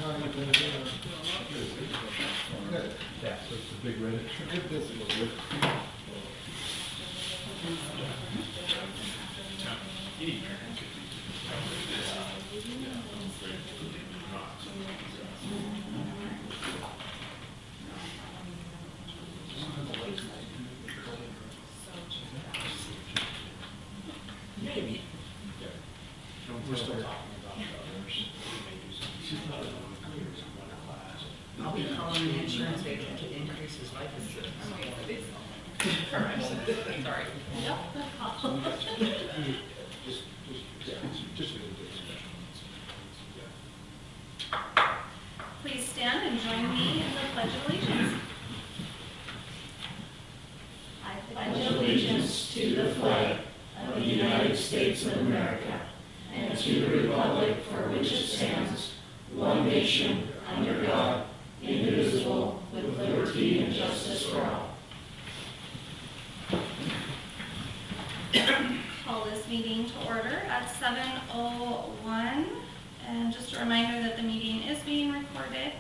Yeah, so it's a big red. Maybe. We're still talking I'll be calling the insurance agent to increase his life insurance. Sorry. Please stand and join me in the Pledge of Allegiance. I pledge allegiance to the flag of the United States of America and to the republic for which it stands, one nation, under God, indivisible, with liberty and justice for all. call this meeting to order at 7:01. And just a reminder that the meeting is being recorded.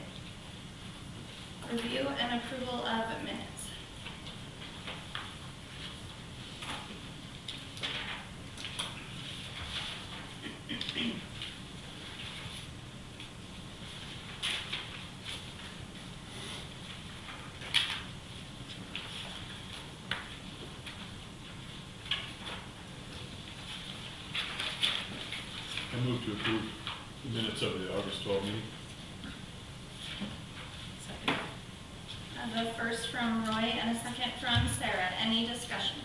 Review and approval of minutes. I move to approve the minutes of the August 12 meeting. Second. I have a first from Roy and a second from Sarah. Any discussion?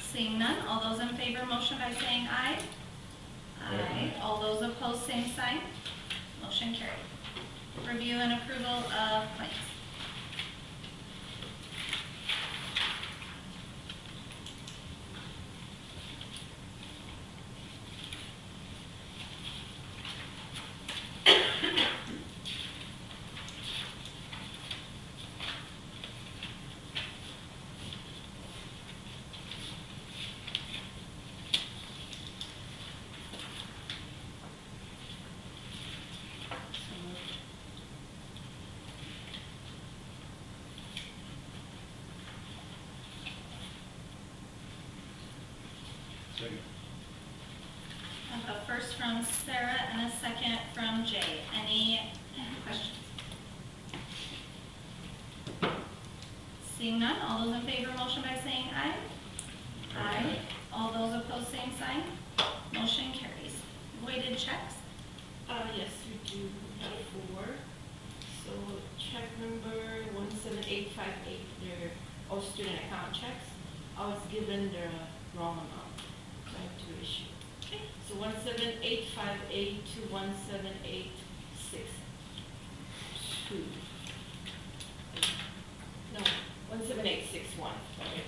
Seeing none, all those in favor motion by saying aye. Aye. All those opposed, same sign. Motion carried. Review and approval of claims. Second. I have a first from Sarah and a second from Jay. Any questions? Seeing none, all those in favor motion by saying aye. Aye. All those opposed, same sign. Motion carries. Voided checks. Yes, we do have 4. So check number 17858, they're all student account checks. I was given the wrong amount, so I have to issue. Okay. So 17858 to 17862. No, 17861, sorry.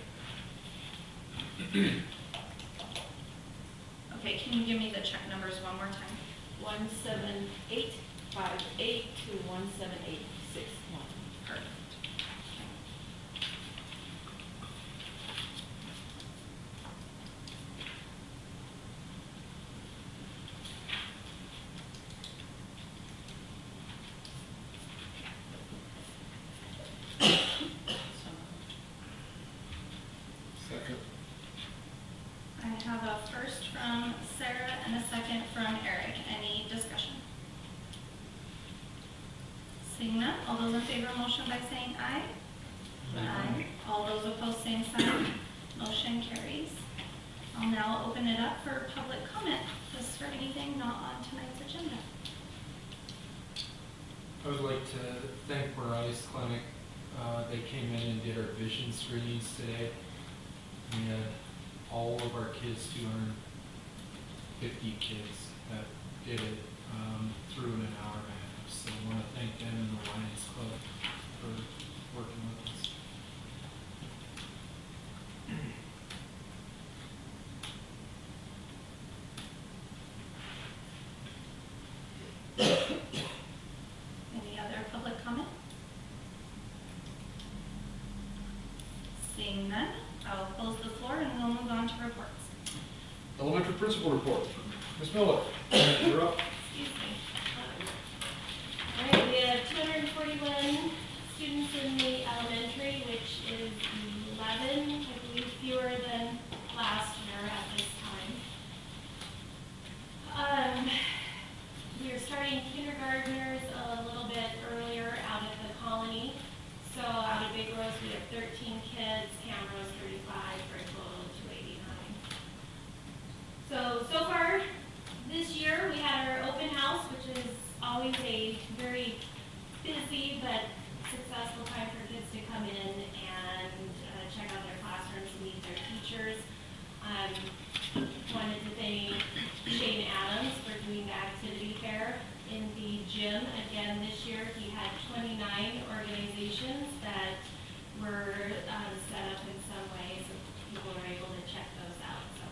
Okay, can you give me the check numbers one more time? 17858 to 17861. Perfect. Second. I have a first from Sarah and a second from Eric. Any discussion? Seeing none, all those in favor motion by saying aye. Aye. All those opposed, same sign. Motion carries. I'll now open it up for public comment, just for anything not on tonight's agenda. I would like to thank Mariah's Clinic. They came in and did our vision screenings today. We had all of our kids, 250 kids that did it through in an hour and a half. So I want to thank them and the Lions Club for working with us. Any other public comment? Seeing none, I'll close the floor and we'll move on to reports. Elementary principal report. Ms. Miller, you're up. Excuse me. All right, we have 241 students in the elementary, which is 11, I believe, fewer than last year at this time. We are starting kindergartners a little bit earlier out at the Colony. So out of Big Rose, we have 13 kids, Camrose 35, for a total of 289. So far this year, we had our open house, which is always a very busy but successful time for kids to come in and check out their classrooms and meet their teachers. Wanted to thank Shane Adams for doing the activity fair in the gym. Again, this year he had 29 organizations that were set up in some way, so people were able to check those out. So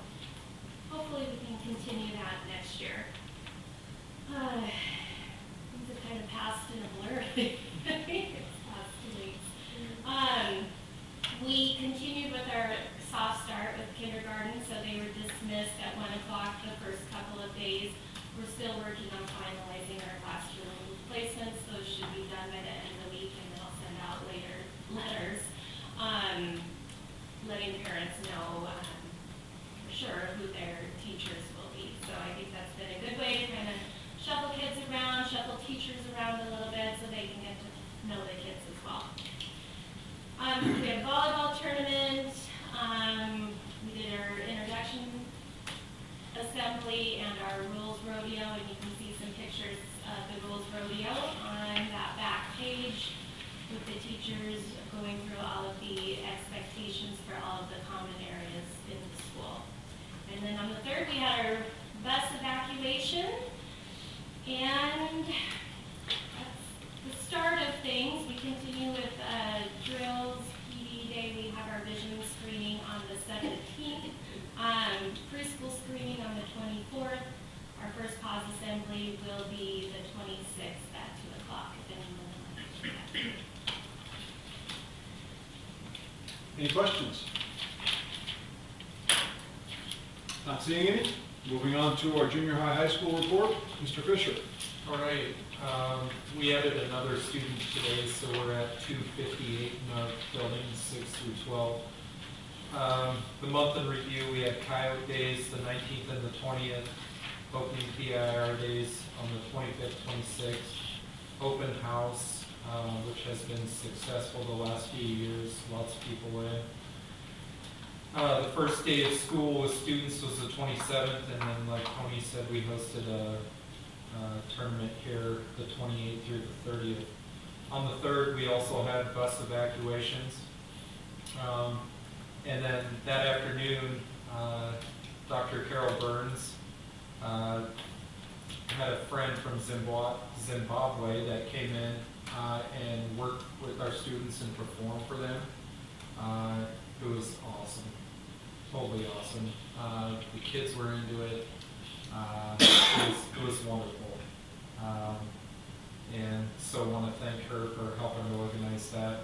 hopefully we can continue that next year. Things have kind of passed in a blur. It's past 2 weeks. We continued with our soft start with kindergarten, so they were dismissed at 1 o'clock the first couple of days. We're still working on finalizing our classroom placements. Those should be done by the end of the week, and then I'll send out later letters letting parents know for sure who their teachers will be. So I think that's been a good way to kind of shuffle kids around, shuffle teachers around a little bit so they can get to know the kids as well. We have volleyball tournament. We did our introduction assembly and our rules rodeo, and you can see some pictures of the rules rodeo on that back page with the teachers going through all of the expectations for all of the common areas in the school. And then on the 3rd, we had our bus evacuation, and that's the start of things. We continue with drills, PD day. We have our vision screening on the 17th. Preschool screening on the 24th. Our first pause assembly will be the 26th at 2 o'clock, if anyone would like to do that. Any questions? Not seeing any? Moving on to our junior high school report, Mr. Fisher. All right, we added another student today, so we're at 258 in our buildings, 6 through 12. The month in review, we had Coyote Days, the 19th and the 20th, opening PIR days on the 25th, 26th, open house, which has been successful the last few years, lots of people in. The first day of school with students was the 27th, and then like Tony said, we hosted a tournament here the 28th through the 30th. On the 3rd, we also had bus evacuations. And then that afternoon, Dr. Carol Burns had a friend from Zimbabwe that came in and worked with our students and performed for them. It was awesome, totally awesome. The kids were into it. It was wonderful. And so I want to thank her for helping to organize that.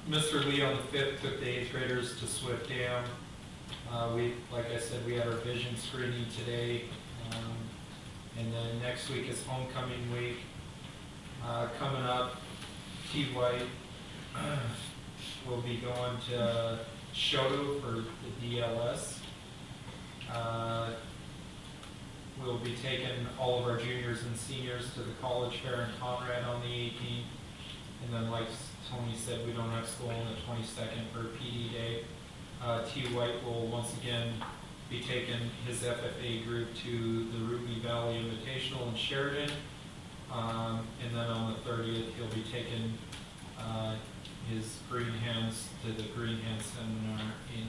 Mr. Lee on the 5th took the 8th graders to Swift Dam. Like I said, we had our vision screening today. And then next week is homecoming week. Coming up, T. White will be going to Shoto for the DLS. We'll be taking all of our juniors and seniors to the college fair in Conrad on the 18th. And then like Tony said, we don't have school on the 22nd for PD day. T. White will once again be taking his FFA group to the Ruby Valley Invitational in Sheridan. And then on the 30th, he'll be taking his Green Hands to the Green Hands seminar in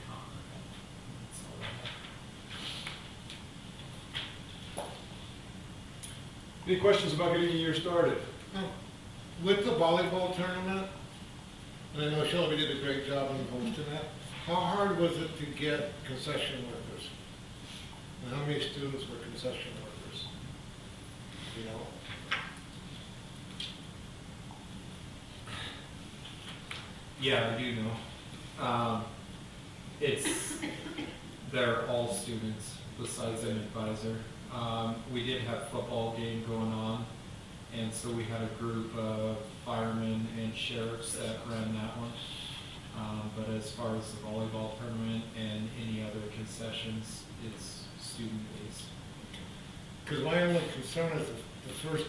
Conrad. That's all I have. Any questions about getting the year started? With the volleyball tournament, and I know Shelby did a great job in hosting that, how hard was it to get concession workers? And how many students were concession workers? You know? Yeah, I do know. They're all students besides an advisor. We did have football game going on, and so we had a group of firemen and sheriffs that ran that one. But as far as the volleyball tournament and any other concessions, it's student-based. Because my only concern is the first,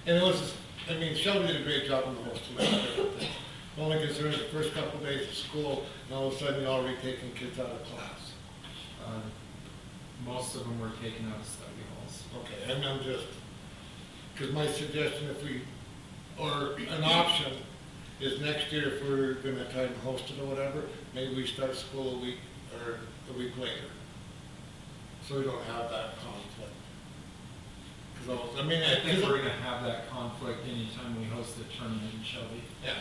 and it was, I mean, Shelby did a great job on the hosting and everything. My only concern is the first couple of days of school, and all of a sudden you're already taking kids out of class. Most of them were taken out of study halls. Okay, and I'm just, because my suggestion, if we, or an option, is next year if we're gonna try and host it or whatever, maybe we start school a week later. So we don't have that conflict. Because I mean, I think we're gonna have that conflict anytime we host a tournament in Shelby. yeah,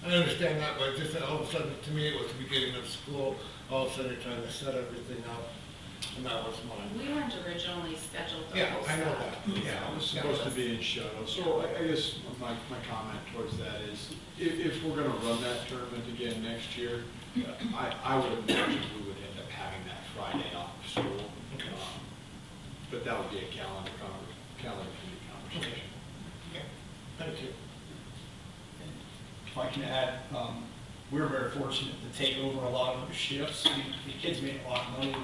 I understand that, but just that all of a sudden, to me, it was the beginning of school, all of a sudden you're trying to set everything up, and that was mine. We weren't originally scheduled to Yeah, host I know that. that, Yeah, it was supposed to be in Shuttle, so I guess my comment towards that is, if we're gonna run that tournament again next year, I would imagine we would end up having that Friday off of school. But that would be a calendar committee conversation. Okay, thank you. If I can add, we were very fortunate to take over a lot of those shifts. The kids made a lot of money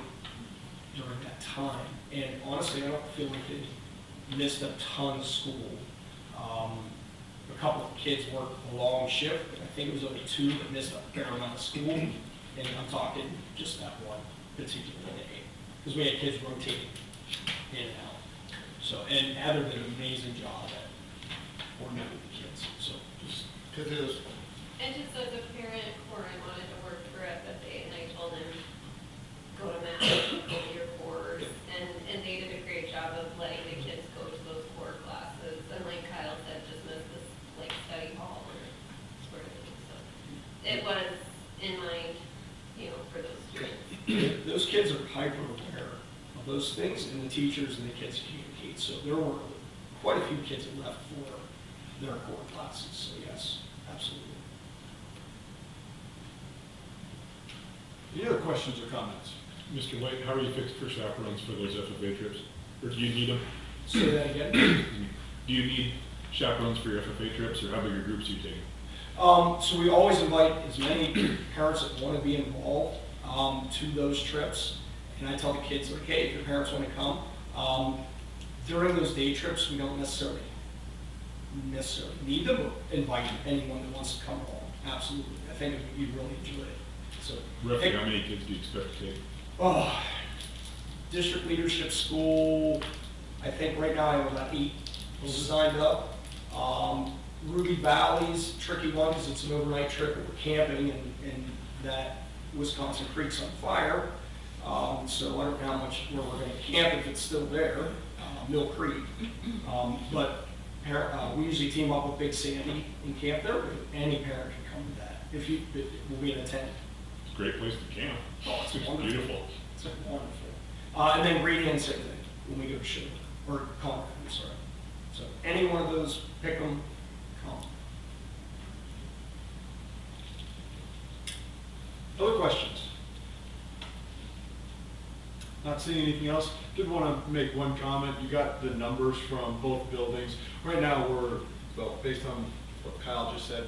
during that time. And honestly, I don't feel like they missed a ton of school. A couple of kids worked a long shift, but I think it was only two that missed a fair amount of school. And I'm talking just that one particular day. Because we had kids rotating in and out. So, and Heather did an amazing job at coordinating the kids. So just Because it was, And just as a parent, Corey wanted to work for FFA, and I told him, go to math, go to your cores, and they did a great job of letting the kids go to those core classes, and like Kyle said, just miss this, like, study hall or sort of thing, so. It was in mind, for those students. those kids are hyper aware of those things, and the teachers and the kids communicate. So there were quite a few kids that left for their core classes. So yes, absolutely. Any other questions or comments? Mr. White, how are you fixed for chaperones for those FFA trips? Or do you need them? Say that again. Do you need chaperones for your FFA trips, or how big are groups you take? So we always invite as many parents that want to be involved to those trips. And I tell the kids, like, hey, if your parents want to come, during those day trips, we don't necessarily need them, or invite anyone that wants to come along. Absolutely. I think you'd really enjoy it. So, Roughly how many kids do you expect to take? Oh, district leadership school, I think right now I have about 8 signed up. Ruby Valley's a tricky one because it's an overnight trip, and we're camping, and that Wisconsin Creek's on fire. So I don't know where we're going to camp if it's still there, Mill Creek. But we usually team up with Big Sandy and camp there. Any parent can come to that. It will be in a tent. It's a great place to camp. Oh, it's It's wonderful. beautiful. It's wonderful. And then Green End, same thing, when we go to Sugar, or Concord, I'm sorry. So any one of those, pick them, come. Other questions? Not seeing anything else. Did want to make one comment. You got the numbers from both buildings. Right now, based on what Kyle just said,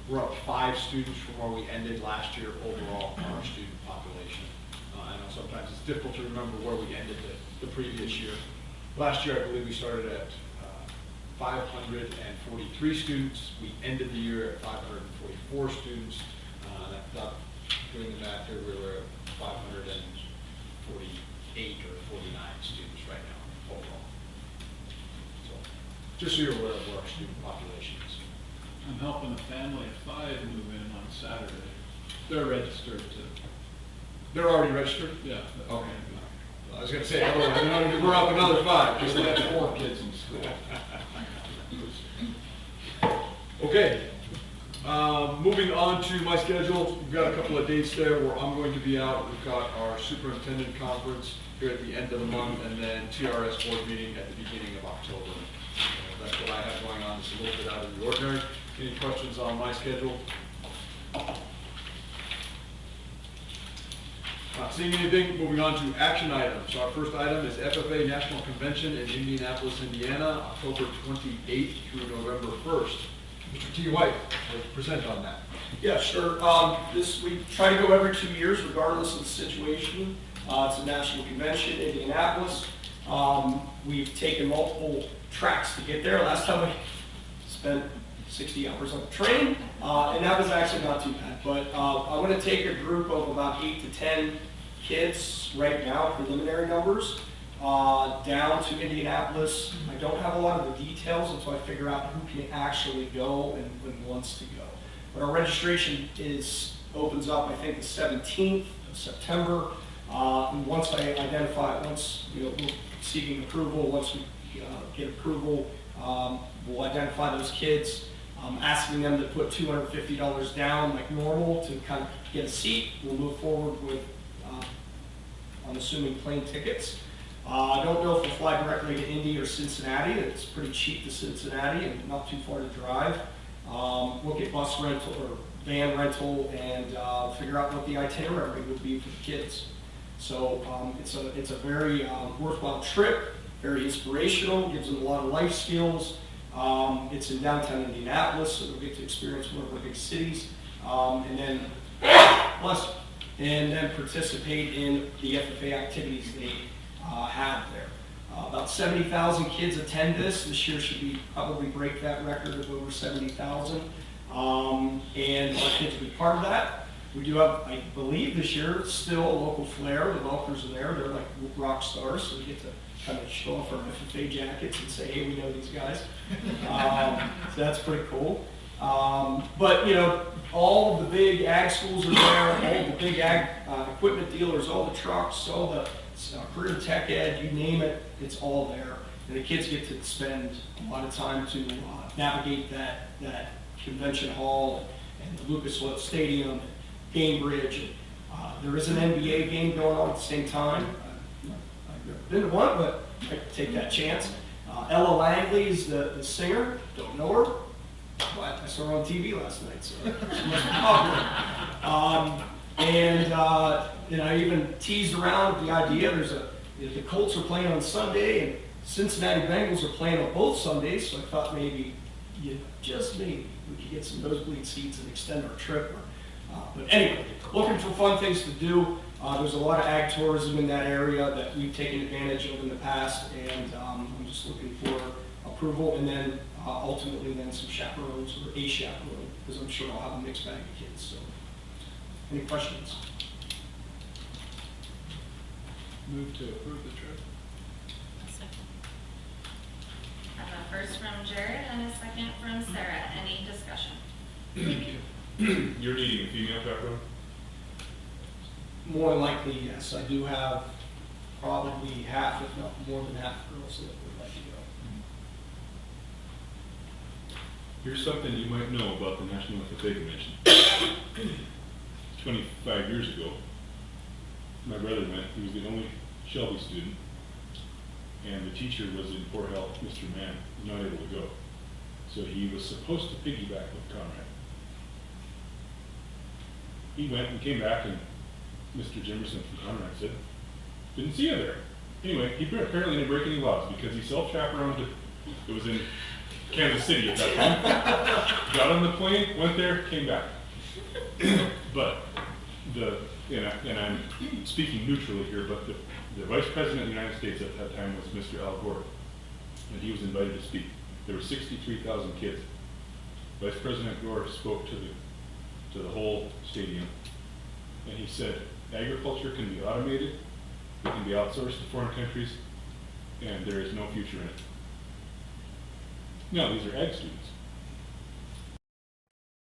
we're up 5 students from where we ended last year overall in our student population. I know sometimes it's difficult to remember where we ended the previous year. Last year, I believe we started at 543 students. We ended the year at 544 students. Doing the math here, we were at 548 or 49 students right now overall. So, just so you're aware of where our student population is. I'm helping a family of 5 move in on Saturday. They're registered too. They're already registered? Yeah. Okay. I was gonna say, otherwise, we're up another 5, just like 4 kids in school. Okay, moving on to my schedule, we've got a couple of dates there where I'm going to be out. We've got our superintendent conference here at the end of the month, and then TRS board meeting at the beginning of October. That's what I have going on, it's a little bit out of the ordinary. Any questions on my schedule? Not seeing anything, moving on to action items. Our first item is FFA National Convention in Indianapolis, Indiana, October 28th through November 1st. Mr. T. White will present on that. Yeah, sure. We try to go every 2 years regardless of the situation. It's a national convention in Indianapolis. We've taken multiple tracks to get there. Last time we spent 60 hours on the train, and that was actually not too bad. But I want to take a group of about 8 to 10 kids right now, preliminary numbers, down to Indianapolis. I don't have a lot of the details until I figure out who can actually go and wants to go. But our registration opens up, I think, the 17th of September. And once we're seeking approval, once we get approval, we'll identify those kids, asking them to put $250 down like normal to kind of get a seat. We'll move forward with, I'm assuming, plane tickets. I don't know if we'll fly directly to Indy or Cincinnati. It's pretty cheap to Cincinnati and not too far to drive. We'll get bus rental or van rental and figure out what the itinerary would be for the kids. So it's a very worthwhile trip, very inspirational, gives them a lot of life skills. It's in downtown Indianapolis, so they'll get to experience one of our big cities, and then participate in the FFA activities they have there. About 70,000 kids attend this. This year should probably break that record of over 70,000. And our kids will be part of that. We do have, I believe this year, still a local flair. The Welkers are there. They're like rock stars, so we get to kind of show off our FFA jackets and say, hey, we know these guys. So that's pretty cool. But, all of the big ag schools are there, all the big ag equipment dealers, all the trucks, all the career tech ed, you name it, it's all there. And the kids get to spend a lot of time to navigate that convention hall and the Lucas Oil Stadium, Gainbridge. There is an NBA game going on at the same time. I've never been to one, but I could take that chance. Ella Langley is the singer. Don't know her, but I saw her on TV last night, so she must be popular. I even teased around with the idea. The Colts are playing on Sunday, and Cincinnati Bengals are playing on both Sundays. So I thought maybe, just maybe, we could get some nosebleed seats and extend our trip. But anyway, looking for fun things to do. There's a lot of ag tourism in that area that we've taken advantage of in the past, and I'm just looking for approval, and then ultimately then some chaperones or a chaperone, because I'm sure I'll have a mixed bag of kids. So, any questions? Move to approve the trip. I have a first from Jared and a second from Sarah. Any discussion? You're needing a female chaperone? More than likely, yes. I do have probably half, if not more than half, girls that would like to go. Here's something you might know about the National FFA Convention. 25 years ago, my brother went. He was the only Shelby student, and the teacher was in poor health. Mr. Mann was not able to go. So he was supposed to piggyback with Conrad. He went and came back, and Mr. Jimerson from Conrad said, didn't see you there. Anyway, he apparently didn't break any laws because he self-chaperoned. It was in Kansas City at that time. Got on the plane, went there, came back. But and I'm speaking neutrally here, but the Vice President of the United States at that time was Mr. Al Gore, and he was invited to speak. There were 63,000 kids. Vice President Gore spoke to the whole stadium, and he said, agriculture can be automated, it can be outsourced to foreign countries, and there is no future in it. No, these are ag students.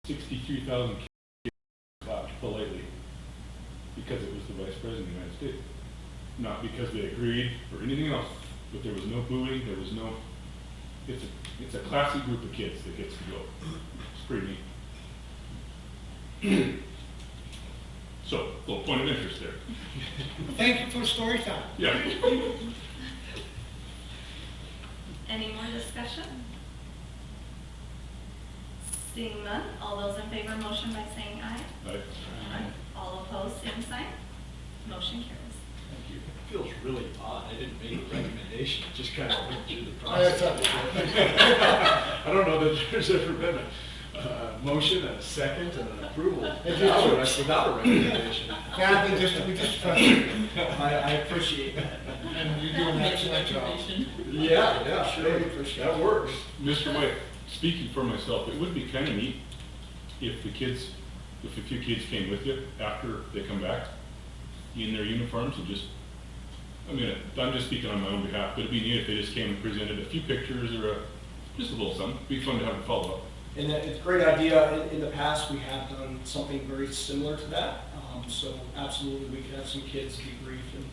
63,000 kids clapped politely because it was the Vice President of the United States. Not because they agreed or anything else, but there was no booing, there was no, it's a classy group of kids that gets to go. It's pretty neat. So, little point of interest there. Thank you for the story time. Yeah. Any more discussion? Seeing none, all those in favor motion by saying aye. Right. Aye. All opposed, same sign. Motion really odd. I didn't make a recommendation, it just kind of went through the I process. thought I don't know that there's ever been a motion, and a second, and an approval It's just- without a recommendation. Kathy, we just trust you, I appreciate that. and you're doing an excellent job. Yeah, sure, that works. Mr. White, speaking for myself, it would be kind of neat if if a few kids came with you after they come back in their uniforms and just, I mean, I'm just speaking on my own behalf, but it'd be neat if they just came and presented a few pictures or just a little something. It'd be fun to have a follow-up. And it's a great idea. In the past, we have done something very similar to that. So absolutely, we could have some kids debrief and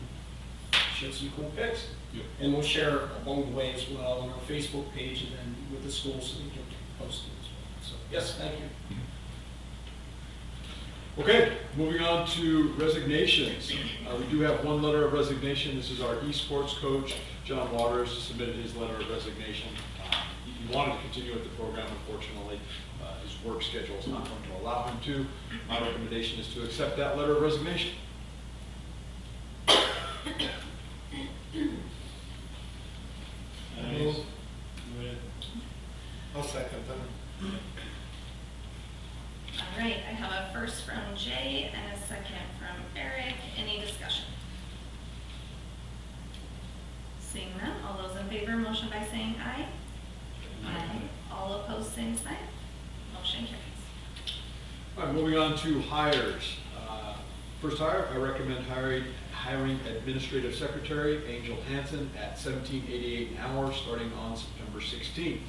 show some cool pics. Yep. And we'll share along the way as well on our Facebook page and then with the school so we can post it as well. So, yes, thank you. Okay, moving on to resignations. We do have one letter of resignation. This is our esports coach, John Waters, submitted his letter of resignation. He wanted to continue with the program, unfortunately. His work schedule is not going to allow him to. My recommendation is to accept that letter of resignation. Nice. I'll second that. All right, I have a first from Jay and a second from Eric. Any discussion? Seeing none, all those in favor, motion by saying aye. Aye. All opposed, same sign. Motion carries. All right, moving on to hires. First hire, I recommend hiring administrative secretary Angel Hansen at $17.88 an hour, starting on September 16th, 2025.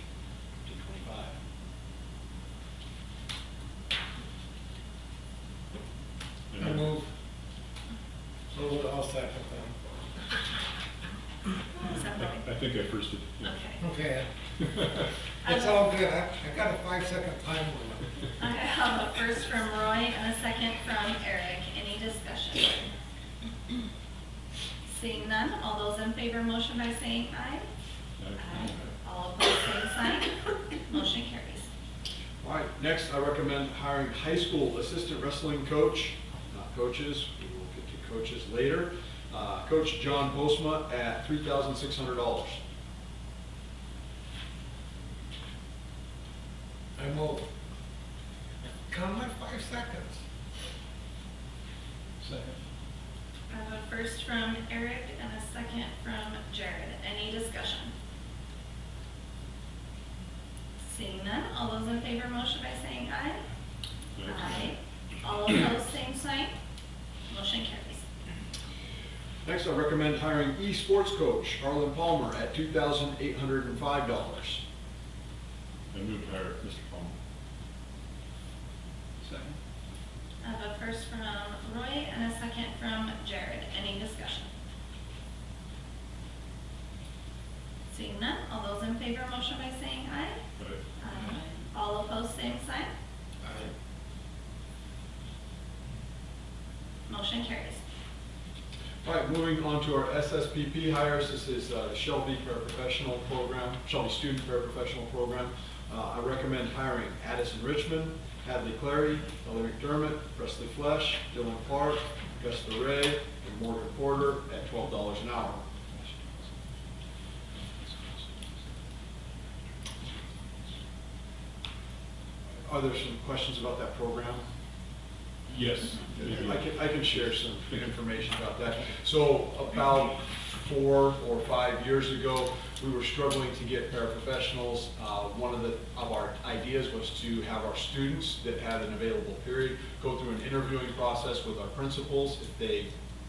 I move. So I'll second Is that right? I think I firsted. Yeah. Okay. that. Okay. It's all good. I got a 5-second time limit. I have a first from Roy and a second from Eric. Any discussion? Seeing none, all those in favor, motion by saying aye. Aye. All opposed, same sign. Motion carries. All right, next I recommend hiring high school assistant wrestling coach, not coaches, we will get to coaches later. Coach John Postma at $3,600. I move. Count my 5 seconds. Second. I have a first from Eric and a second from Jared. Any discussion? Seeing none, all those in favor, motion by saying aye. Aye. All opposed, same sign. Motion carries. Next, I recommend hiring esports coach Harlan Palmer at $2,805. I moved to hire Mr. Palmer. Second. I have a first from Roy and a second from Jared. Any discussion? Seeing none, all those in favor, motion by saying aye. Aye. All opposed, same sign. Motion carries. All right, moving on to our SSPP hires. This is Shelby Paraprofessional Program, Shelby Student Paraprofessional Program. I recommend hiring Addison Richmond, Hadley Clary, Ellie McDermott, Presley Flesh, Dylan Clark, Augusta Ray, and Morgan Porter at $12 an hour. Are there some questions about that program? Yes. I can share some information about that. So about 4 or 5 years ago, we were struggling to get paraprofessionals. One of our ideas was to have our students that had an available period go through an interviewing process with our principals. If they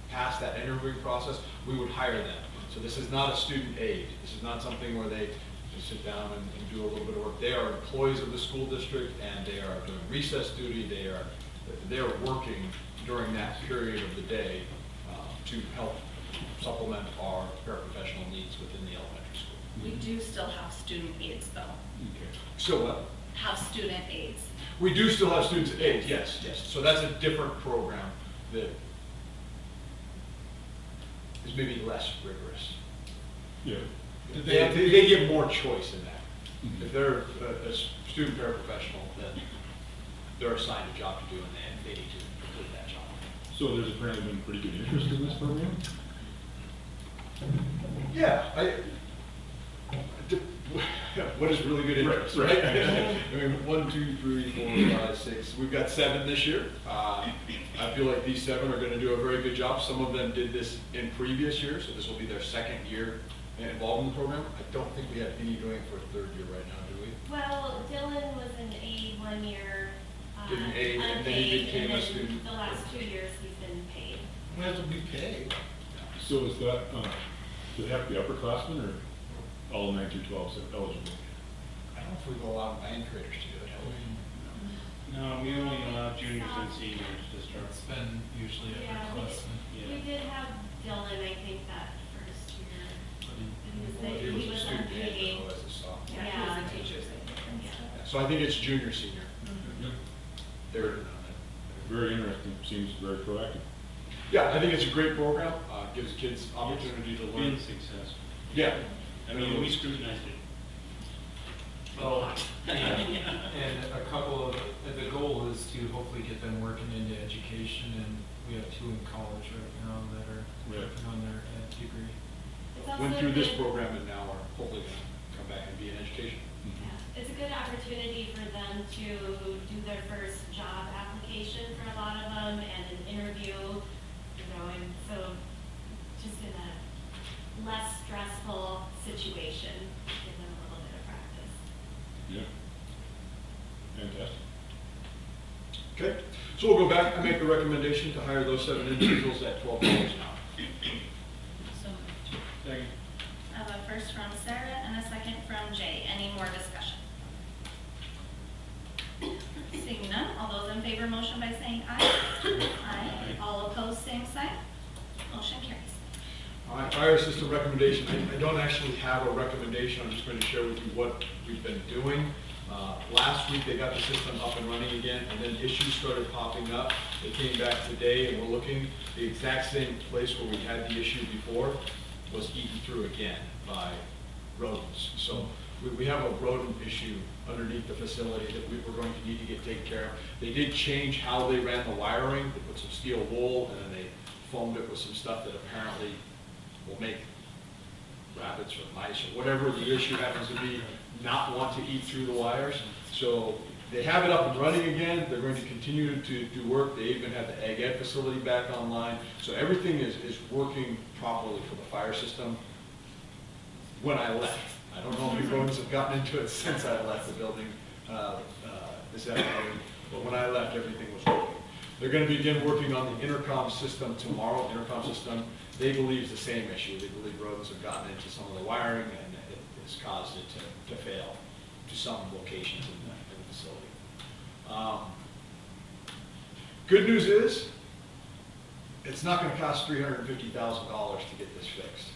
passed that interviewing process, we would hire them. So this is not a student aid. This is not something where they just sit down and do a little bit of work. They are employees of the school district, and they are doing recess duty. They're working during that period of the day to help supplement our paraprofessional needs within the elementary school. We do still have student aides though. Okay. So what? Have student aides. We do still have students aides, yes. So that's a different program that is maybe less rigorous. Yeah. They give more choice in that. If they're a student paraprofessional, then they're assigned a job to do, and they need to complete that job. So there's apparently been pretty good interest in this program? Yeah, what is really good interest, Right, right? right. I mean, 1, 2, 3, 4, 5, 6, we've got 7 this year. I feel like these 7 are gonna do a very good job. Some of them did this in previous years, so this will be their second year involved in the program. I don't think we have any going for a third year right now, do we? Well, Dylan was an A 1 year, Did an A, and then he unpaid, became a and student. then the last 2 years he's been paid. We have to be paid. So is that, do they have to be upperclassmen or all 9 through 12 are eligible? I don't know if we go allow ninth graders to do it, have we? No, we only allow juniors and seniors to start. It's been usually Yeah, upperclassmen. we did have Dylan, I think, that first year. He was a student and unpaid. as a sophomore. Yeah, he was a teacher's aide. Yeah, so I think it's junior, senior. They're, Very interesting, seems very proactive. yeah, I think it's a great program, gives kids opportunity to learn. Been successful. Yeah. I mean, we scrutinized it. Oh, and a couple of, the goal is to hopefully get them working into education, and we have 2 in college right now that are Right. working on their ed degree. It's also Went through this good- program and now are hopefully gonna come back and be in education. Yeah, it's a good opportunity for them to do their first job application for a lot of them and an interview, you know, and so just in a less stressful situation, give them a little bit of practice. Yeah. Fantastic. Okay, so we'll go back and make the recommendation to hire those 7 individuals at $12 an hour. So moved. Second. I have a first from Sarah and a second from Jay. Any more discussion? Seeing none, all those in favor, motion by saying aye. Aye. All opposed, same sign. Motion carries. All right, fire system recommendation. I don't actually have a recommendation. I'm just going to share with you what we've been doing. Last week, they got the system up and running again, and then issues started popping up. They came back today, and we're looking, the exact same place where we had the issue before was eaten through again by rodents. So we have a rodent issue underneath the facility that we're going to need to get taken care of. They did change how they ran the wiring. They put some steel wool, and then they foamed it with some stuff that apparently will make rabbits or mice or whatever the issue happens to be not want to eat through the wires. So they have it up and running again. They're going to continue to do work. They even have the Ag Ed facility back online. So everything is working properly for the fire system when I left. I don't know how many rodents have gotten into it since I left the building this afternoon, but when I left, everything was working. They're going to begin working on the intercom system tomorrow. The intercom system, they believe, is the same issue. They believe rodents have gotten into some of the wiring, and it has caused it to fail to some locations in the facility. Good news is, it's not going to cost $350,000 to get this fixed.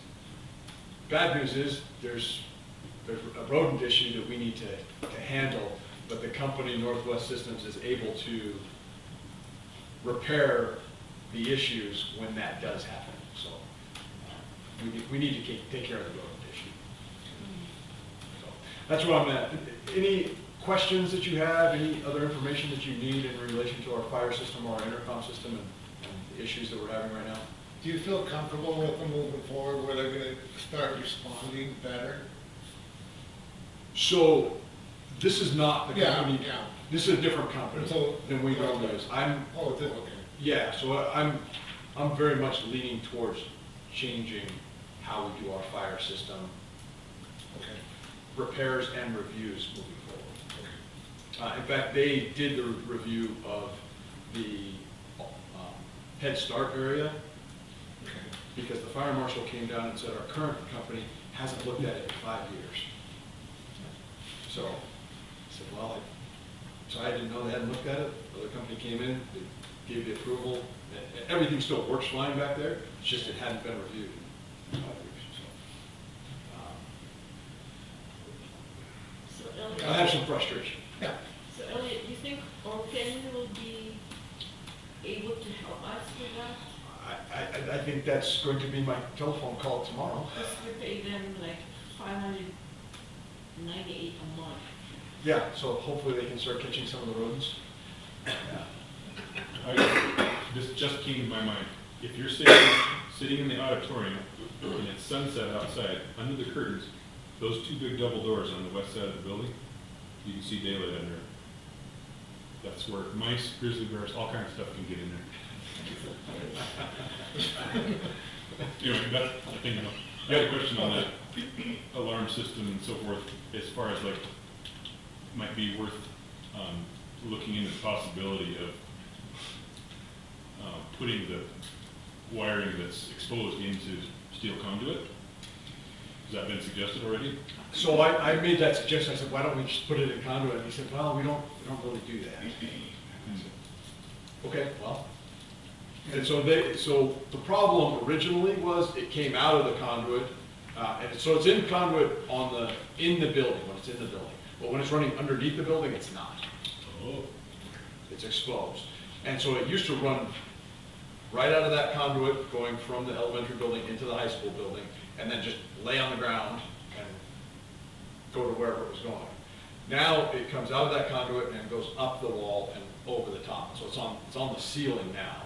Bad news is, there's a rodent issue that we need to handle, but the company Northwest Systems is able to repair the issues when that does happen. So we need to take care of the rodent issue. So that's where I'm at. Any questions that you have, any other information that you need in relation to our fire system or our intercom system and the issues that we're having right now? Do you feel comfortable with them moving forward, where they're gonna start responding better? So this is not the Yeah, company. yeah. This is a different company So- than we normally use. Oh, it did, okay. Yeah, so I'm very much leaning towards changing how we do our fire system, Okay. repairs and reviews moving forward. In fact, they did the review of the Head Start area Okay. because the fire marshal came down and said our current company hasn't looked at it in 5 years. So I said, well, I didn't know they hadn't looked at it. The other company came in, they gave the approval. Everything still works fine back there. It's just it hadn't been reviewed in 5 years. So So Elliot, I have some frustration. Yeah. so Elliot, do you think Orkin will be able to help us with that? I think that's going to be my telephone call tomorrow. Because we pay them like $598 a month. Yeah, so hopefully they can start catching some of the rodents. This just came to my mind. If you're saving sitting in the auditorium, and it's sunset outside, under the curtains, those two big double doors on the west side of the building, you can see daylight under. That's where mice, grizzly bears, all kinds of stuff can get in there. Anyway, that's the thing, you know. You had a question on that alarm system and so forth, as far as like, might be worth, looking into the possibility of, putting the wiring that's exposed into steel conduit. Has that been suggested already? So I made that suggestion, I said, why don't we just put it in conduit? And he said, well, we don't really do that. Okay, well, and so the problem originally was it came out of the conduit, and so it's in conduit in the building, when it's in the building. But when it's running underneath the building, it's not. Oh. It's exposed. And so it used to run right out of that conduit, going from the elementary building into the high school building, and then just lay on the ground and go to wherever it was going. Now it comes out of that conduit and goes up the wall and over the top. So it's on the ceiling now.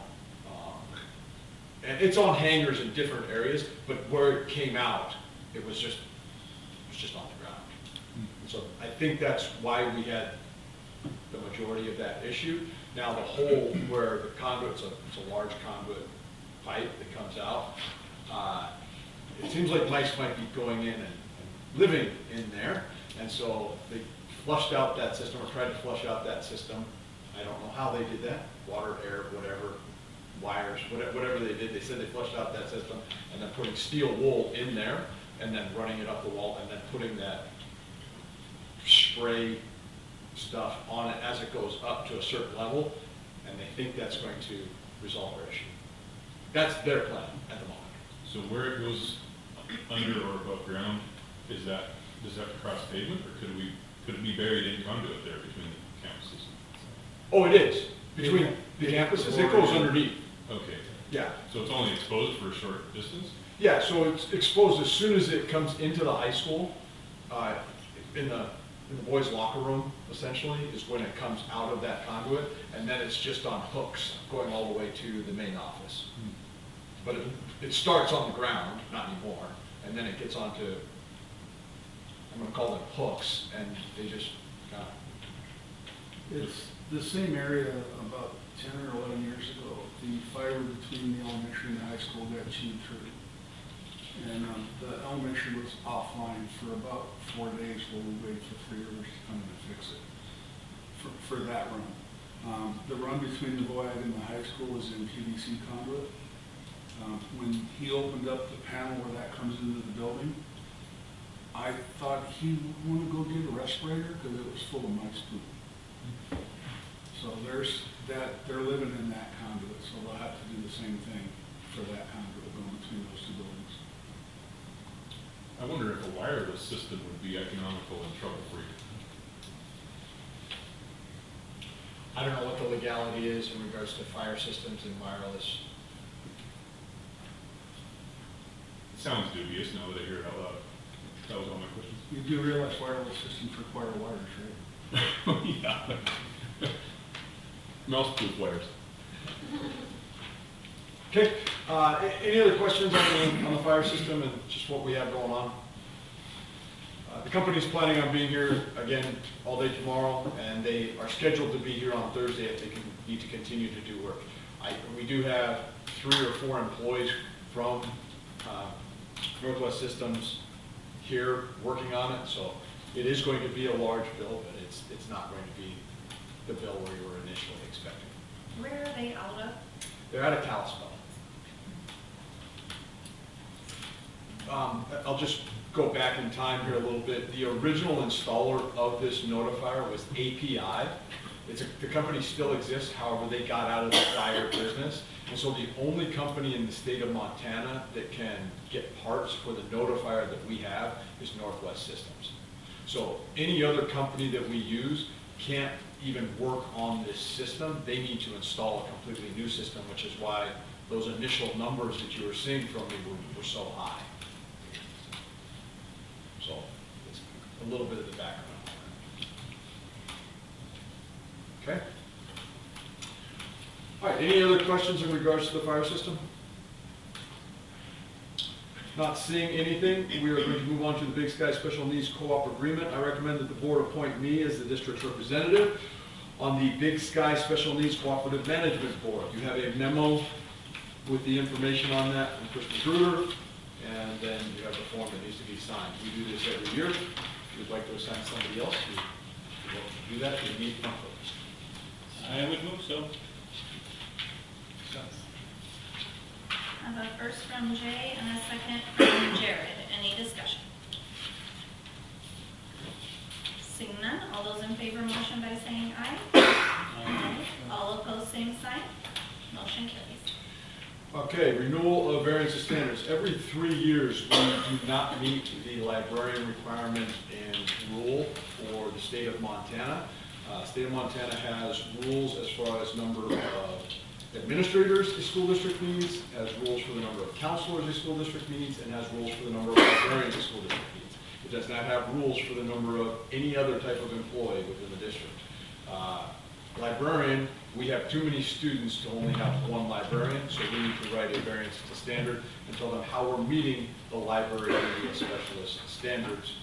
And it's on hangers in different areas, but where it came out, it was just on the ground. So I think that's why we had the majority of that issue. Now the hole where the conduit's it's a large conduit pipe that comes out. It seems like mice might be going in and living in there, and so they flushed out that system, or tried to flush out that system. I don't know how they did that, water, air, whatever, wires, whatever they did. They said they flushed out that system, and then putting steel wool in there, and then running it up the wall, and then putting that spray stuff on it as it goes up to a certain level, and they think that's going to resolve our issue. That's their plan at the moment. So where it goes under or above ground, does that cross pavement, or could it be buried in conduit there between the campuses? Oh, it is. Between the campuses, it goes underneath. Okay. Yeah. So it's only exposed for a short distance? Yeah, so it's exposed as soon as it comes into the high school, in the boys' locker room, essentially, is when it comes out of that conduit, and then it's just on hooks going all the way to the main office. But it starts on the ground, not anymore, and then it gets onto, I'm gonna call them hooks, and they just kind of. It's the same area about 10 or 11 years ago. The fiber between the elementary and the high school got chewed through. And the elementary was offline for about 4 days while we waited for 3 hours to come in and fix it for that run. The run between the VOAG and the high school was in PVC conduit. When he opened up the panel where that comes into the building, I thought he would want to go get a respirator because it was full of mice poop. So they're living in that conduit, so they'll have to do the same thing for that conduit going between those two buildings. I wonder if a wireless system would be economical and trouble-free. I don't know what the legality is in regards to fire systems and wireless. It sounds dubious now that I hear it out loud. That was all my questions. You do realize wireless systems require wires, right? Yeah. Mouse-proof wires. Okay, any other questions on the fire system and just what we have going on? The company's planning on being here again all day tomorrow, and they are scheduled to be here on Thursday if they need to continue to do work. We do have 3 or 4 employees from Northwest Systems here working on it, so it is going to be a large bill, but it's not going to be the bill we were initially expecting. Where are they out of? They're out of Kalispell. I'll just go back in time here a little bit. The original installer of this notifier was API. The company still exists, however, they got out of the fire business. And so the only company in the state of Montana that can get parts for the notifier that we have is Northwest Systems. So any other company that we use can't even work on this system. They need to install a completely new system, which is why those initial numbers that you were seeing from me were so high. So it's a little bit of the background. Okay. All right, any other questions in regards to the fire system? Not seeing anything, we are going to move on to the Big Sky Special Needs Co-op Agreement. I recommend that the board appoint me as the district's representative on the Big Sky Special Needs Cooperative Management Board. You have a memo with the information on that from Chris Magruder, and then you have the form that needs to be signed. We do this every year. If you'd like to assign somebody else to do that, you need monthly. I would move so. I have a first from Jay and a second from Jared. Any discussion? Seeing none, all those in favor motion by saying aye. Aye. All opposed, same sign. Motion carries. Okay, renewal of variance of standards. Every 3 years, we do not meet the librarian requirement and rule for the state of Montana. State of Montana has rules as far as number of administrators the school district needs, has rules for the number of counselors the school district needs, and has rules for the number of librarians the school district needs. It does not have rules for the number of any other type of employee within the district. Librarian, we have too many students to only have one librarian, so we need to write a variance to standard and tell them how we're meeting the library area specialist standards.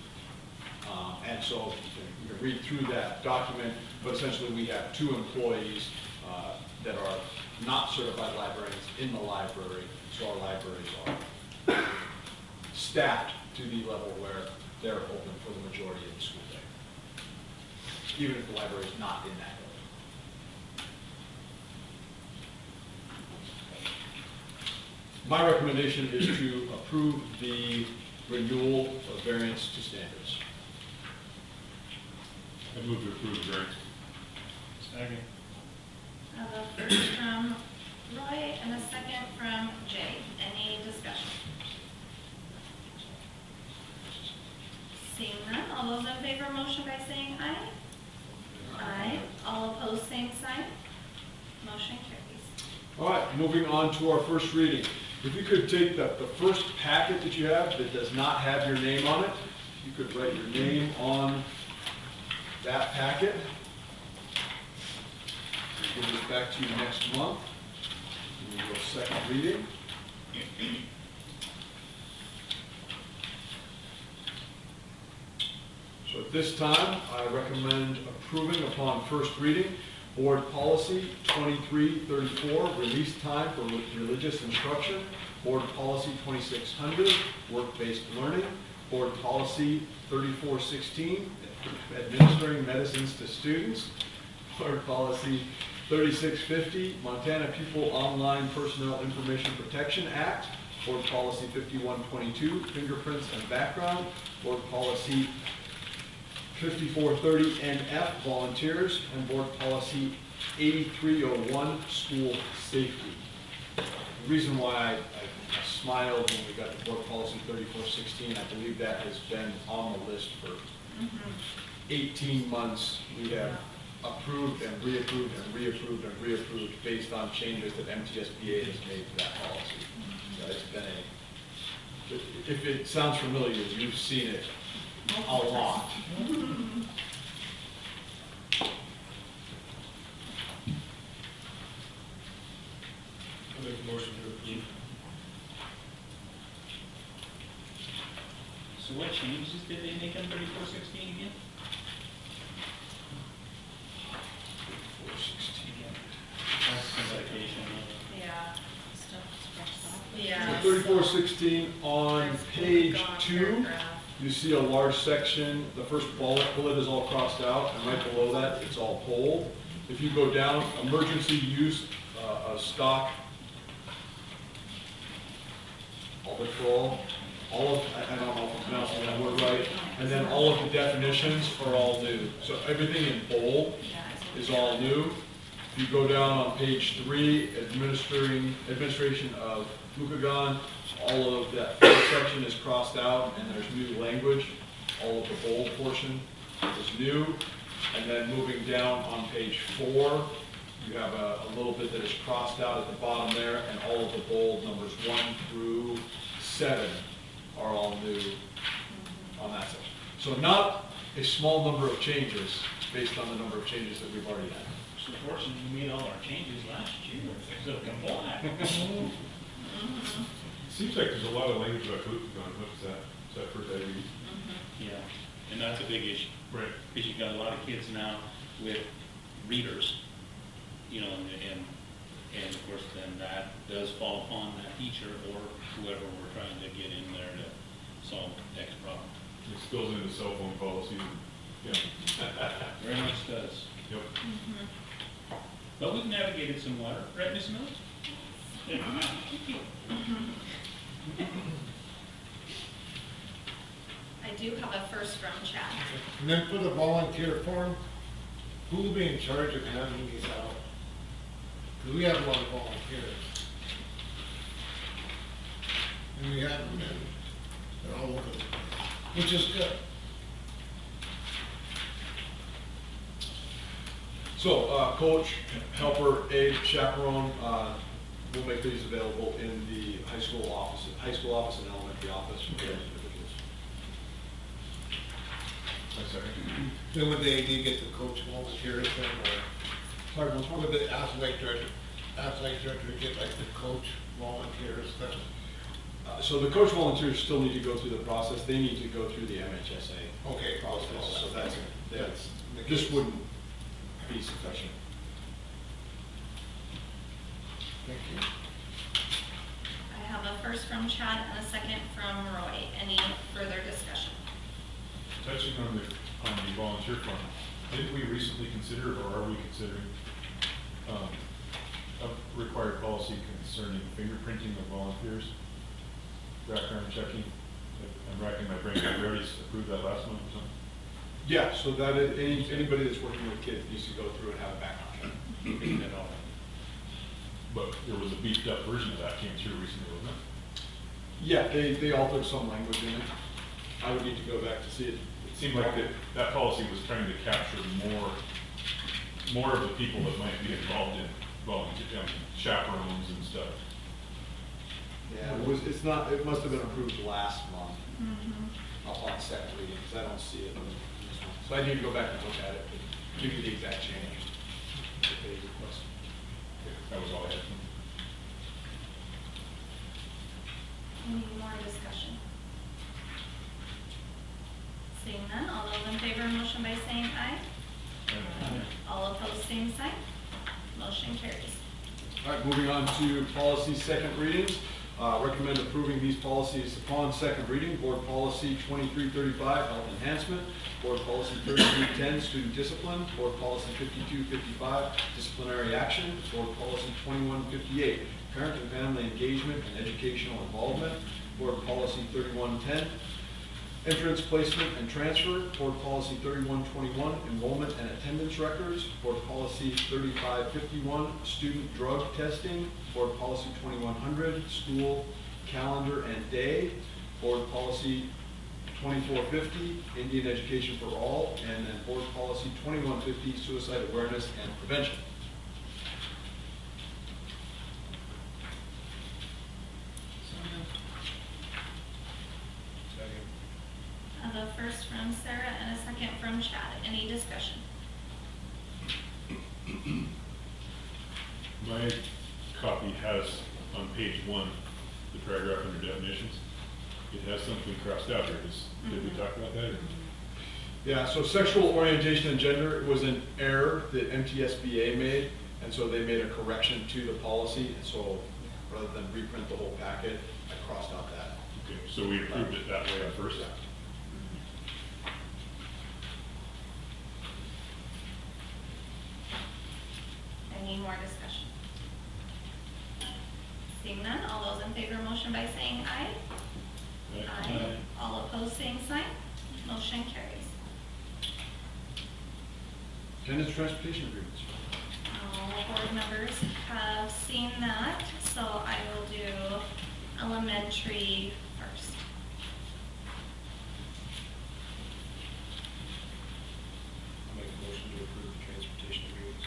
And so you can read through that document, but essentially we have 2 employees that are not certified librarians in the library, so our libraries are staffed to the level where they're open for the majority of the school day, even if the library is not in that building. My recommendation is to approve the renewal of variance to standards. I move to approve the variance. Second. I have a first from Roy and a second from Jay. Any discussion? Seeing none, all those in favor motion by saying aye. Aye. All opposed, same sign. Motion carries. All right, moving on to our first reading. If you could take the first packet that you have that does not have your name on it, you could write your name on that packet. We'll give it back to you next month. We'll go second reading. So at this time, I recommend approving upon first reading Board Policy 2334, release time for religious instruction. Board Policy 2600, work-based learning. Board Policy 3416, administering medicines to students. Board Policy 3650, Montana Pupil Online Personnel Information Protection Act. Board Policy 5122, fingerprints and background. Board Policy 5430 NF, volunteers, and Board Policy 8301, school safety. The reason why I smiled when we got to Board Policy 3416, I believe that has been on the list for 18 months. We have approved and reapproved and reapproved and reapproved based on changes that MTSBA has made to that policy. So it's been if it sounds familiar, you've seen it a lot. I make a motion to approve. So what changes did they make on 3416 again? 416. That's the citation. Yeah. Stuff scratched off. So Yeah. 3416 on page Gone 2. paragraph. You see a large section, the first bullet is all crossed out, and right below that, it's all bold. If you go down, emergency use of stock, all patrol, all of, I don't know if I'm pronouncing that word right, and then all of the definitions are all new. So everything in bold is all new. If you go down on page 3, administration of glucagon, all of that first section is crossed out and there's new language. All of the bold portion is new. And then moving down on page 4, you have a little bit that is crossed out at the bottom there, and all of the bold numbers 1 through 7 are all new on that section. So not a small number of changes based on the number of changes that we've already had. So fortunately, we made all our changes last year, so comply. Seems like there's a lot of language about coaches on, what's that? Is that for diabetes? Yeah, and that's a big issue. Right. Because you've got a lot of kids now with readers, you know, and of course then that does fall upon that teacher or whoever we're trying to get in there to solve X problem. It spills into cell phone policies. Yeah. Very much does. Yep. But we've navigated some water, right, Ms. Mills? I do have a first from Chad. And then for the volunteer form, who will be in charge of handing these out? Because we have a lot of volunteers. And we have them in, they're all over the place, which is good. So, coach, helper, aide, chaperone, we'll make these available in the high school office and elementary office for those individuals. Then would the AD get the coach volunteers then, or would the athletic director get like the coach volunteers then? So the coach volunteers still need to go through the process. They need to go through the MHSA Okay. process. So that's this wouldn't be sufficient. Thank you. I have a first from Chad and a second from Roy. Any further discussion? Touching on the volunteer fund, didn't we recently consider, or are we considering, a required policy concerning fingerprinting of volunteers? Background checking? I'm racking my brain, we already approved that last month or something? Yeah, so that anybody that's working with kids needs to go through and have a background check. And all. But there was a beefed up version of that came through recently, wasn't it? Yeah, they altered some language in it. I would need to go back to see it. It seemed like that policy was trying to capture more of the people that might be involved in volunteer, chaperones and stuff. Yeah, it must have been approved last month. Up on second reading, because I don't see it in this one. So I need to go back and look at it to give you the exact change that they requested. That was all I had. Any more discussion? Seeing none, all those in favor of motion by saying aye. All opposed, same sign. Motion carries. All right, moving on to policy second readings. Recommend approving these policies upon second reading. Board Policy 2335, Health Enhancement. Board Policy 3310, Student Discipline. Board Policy 5255, Disciplinary Action. Board Policy 2158, Parent and Family Engagement and Educational Involvement. Board Policy 3110, Entrance, Placement, and Transfer. Board Policy 3121, Enrollment and Attendance Records. Board Policy 3551, Student Drug Testing. Board Policy 2100, School Calendar and Day. Board Policy 2450, Indian Education for All. And then Board Policy 2150, Suicide Awareness and Prevention. I have a first from Sarah and a second from Chad. Any discussion? My copy has on page 1, the paragraph under definitions. It has something crossed out here. Did we talk about that? Or? Yeah, so sexual orientation and gender was an error that MTSBA made, and so they made a correction to the policy, and so rather than reprint the whole packet, I crossed out that. Okay, so we approved it that way at first? Yeah. Any more discussion? Seeing none, all those in favor of motion by saying aye. Aye. All opposed, same sign. Motion carries. Attendance transportation agreements. All board members have seen that, so I will do elementary first. I'll make a motion to approve the transportation agreements.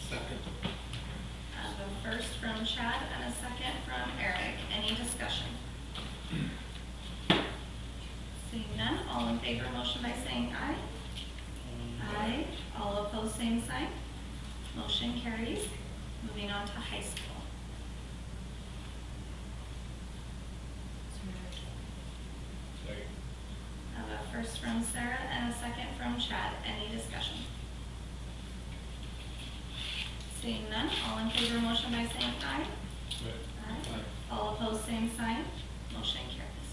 Second. I have a first from Chad and a second from Eric. Any discussion? Seeing none, all in favor of motion by saying aye. Aye. All opposed, same sign. Motion carries. Moving on to high school. first from Sarah and a second from Chad. Any discussion? Seeing none, all in favor of motion by saying aye. Aye. All opposed, same sign. Motion carries.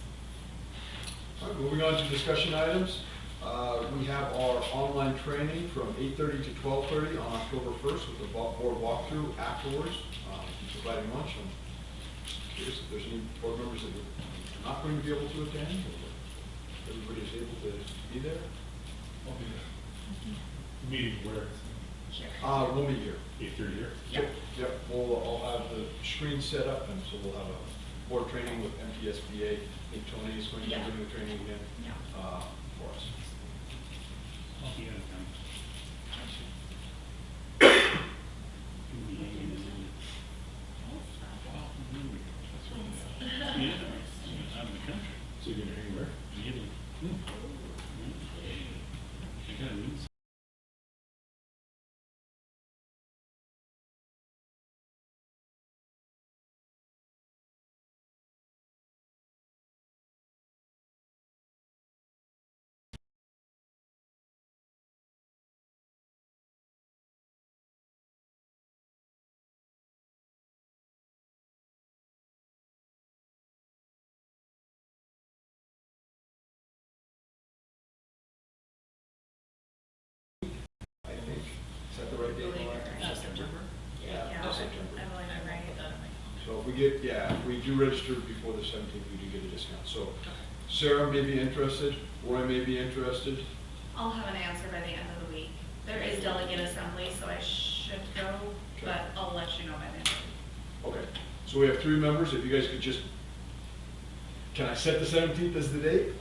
All right, moving on to discussion items. We have our online training from 8:30 to 12:30 on October 1st with the board walkthrough afterwards. Providing lunch. I'm curious if there's any board members that are not going to be able to attend, or everybody is able to be there. I'll be there. Meeting where? We'll meet here. 8:30 here? Yep. Yep, I'll have the screen set up, and so we'll have a board training with MTSBA. I think Tony is going to be Yeah. doing the training again Yeah. for us. I'll be out of town. Yeah, out of the country. So you're gonna hang where? Italy. I gotta meet I think. Is that the right date? Laura? September. Yeah, Yeah, that's September. I believe I'm right. So if we get, if we do register before the 17th, we do get a discount. So Sarah may be interested, Roy may be interested. I'll have an answer by the end of the week. There is delegate assembly, so I should go, but I'll let you know by the end of the week. Okay, so we have 3 members. If you guys could just, can I set the 17th as the date?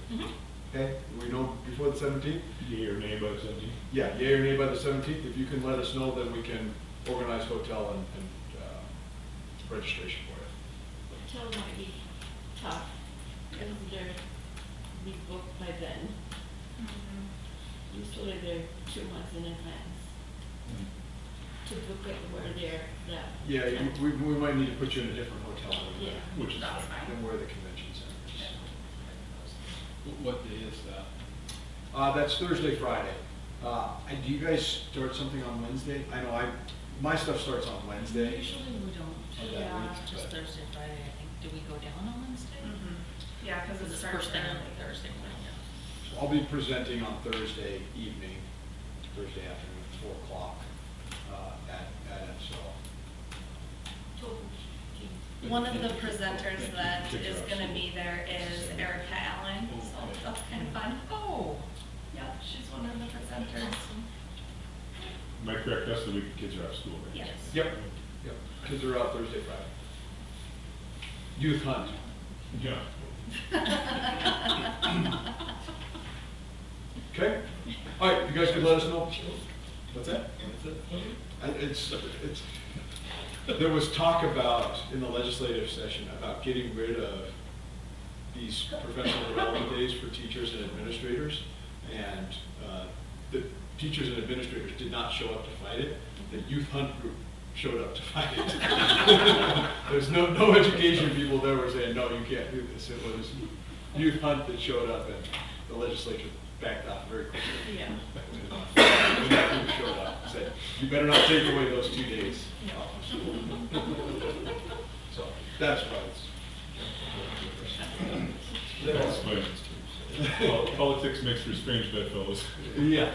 Okay, we know before the 17th? Yea or nay by the 17th? Yeah, yea or nay by the 17th. If you can let us know, then we can organize hotel and registration for it. Hotel might be tough, because they're, we booked by then. Usually they're 2 months in advance to book it where they're, Yeah, we might need to put you in a different hotel Yeah. Which is That's fine. than where the convention center is. What day is that? That's Thursday, Friday. Do you guys start something on Wednesday? I know my stuff starts on Wednesday. Usually we don't. Of that Yeah, week, Just but- Thursday, Friday, I think. Do we go down on Wednesday? Yeah, because Because it it's starts first thing on early. Thursday morning, yeah. So I'll be presenting on Thursday evening, Thursday afternoon, 4 o'clock at MSL. One of the presenters that is gonna be there is Erica Allen, so that's kind of fun. Oh. Yep, she's one of the presenters. Am I correct? That's the week the kids are out of school, right? Yes. Yep. Kids are out Thursday, Friday. Youth hunt. Yeah. Okay? All right, you guys could let us know. What's that? There was talk about, in the legislative session, about getting rid of these professional development days for teachers and administrators. And the teachers and administrators did not show up to fight it. The youth hunt group showed up to fight it. There's no education people there were saying, no, you can't do this. It was youth hunt that showed up, and the legislature backed off very quickly. Yeah. When that group showed up, said, you better not take away those 2 days off of school. So that's why That's funny. Politics makes for strange bedfellows. Yeah.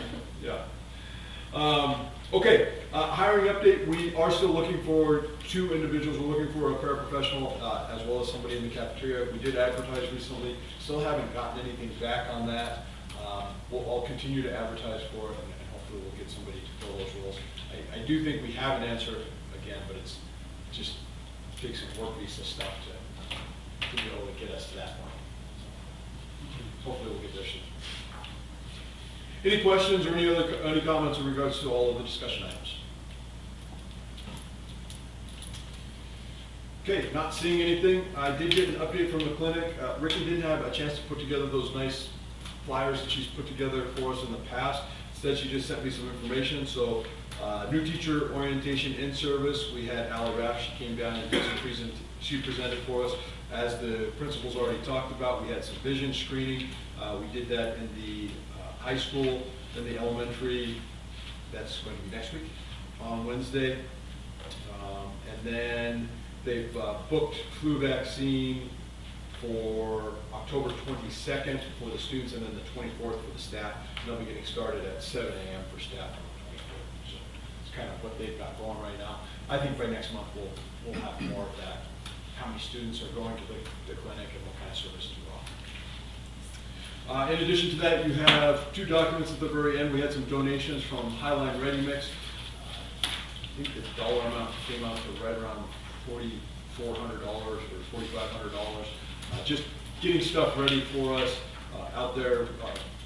Okay, hiring update, we are still looking for 2 individuals. We're looking for a paraprofessional as well as somebody in the cafeteria. We did advertise recently, still haven't gotten anything back on that. I'll continue to advertise for it, and hopefully we'll get somebody to fill those roles. I do think we have an answer again, but it's just takes some work visa stuff to be able to get us to that point. So hopefully we'll get there soon. Any questions or any comments in regards to all of the discussion items? Okay, not seeing anything. I did get an update from the clinic. Ricky didn't have a chance to put together those nice flyers that she's put together for us in the past. Instead, she just sent me some information. So, new teacher orientation in service. We had Allie Raff. She came down and did some she presented for us. As the principals already talked about, we had some vision screening. We did that in the high school, then the elementary. That's going to be next week on Wednesday. And then they've booked flu vaccine for October 22nd for the students, and then the 24th for the staff. And they'll be getting started at 7 a.m. for staff on the 24th. So it's kind of what they've got going right now. I think by next month we'll have more of that, how many students are going to the clinic and what kind of services we offer. In addition to that, you have two documents at the very end. We had some donations from Highline Ready Mix. I think the dollar amount came out to right around $4,400 or $4,500. Just getting stuff ready for us out there,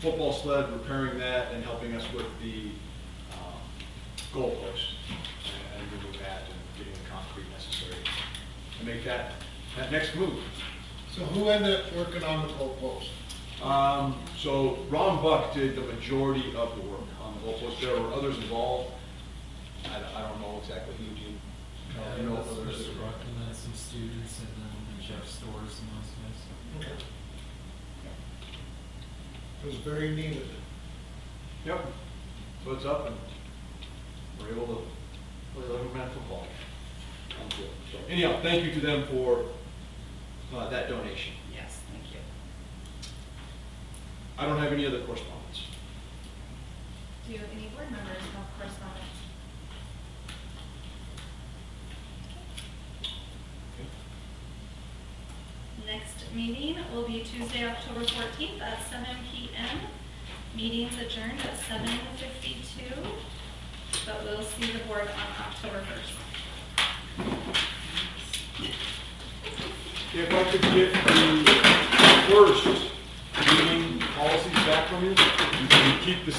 football sled, repairing that, and helping us with the goalpost and moving that and getting the concrete necessary to make that next move. So who ended up working on the goalpost? So Ron Buck did the majority of the work on the goalpost. There were others involved. I don't know exactly who did. You know, Mr. others that- Brook, and then some students, and then Jeff Stores and those guys. Okay. It was very needed. Yep. So it's up and we're able to play like a man football. So anyhow, thank you to them for that donation. Yes, thank you. I don't have any other correspondence. Do any board members have correspondence? Next meeting will be Tuesday, October 14th at 7 p.m. Meetings adjourned at 7:52, but we'll see the board on October 1st. If I could get the first meeting policies back from you, you can keep the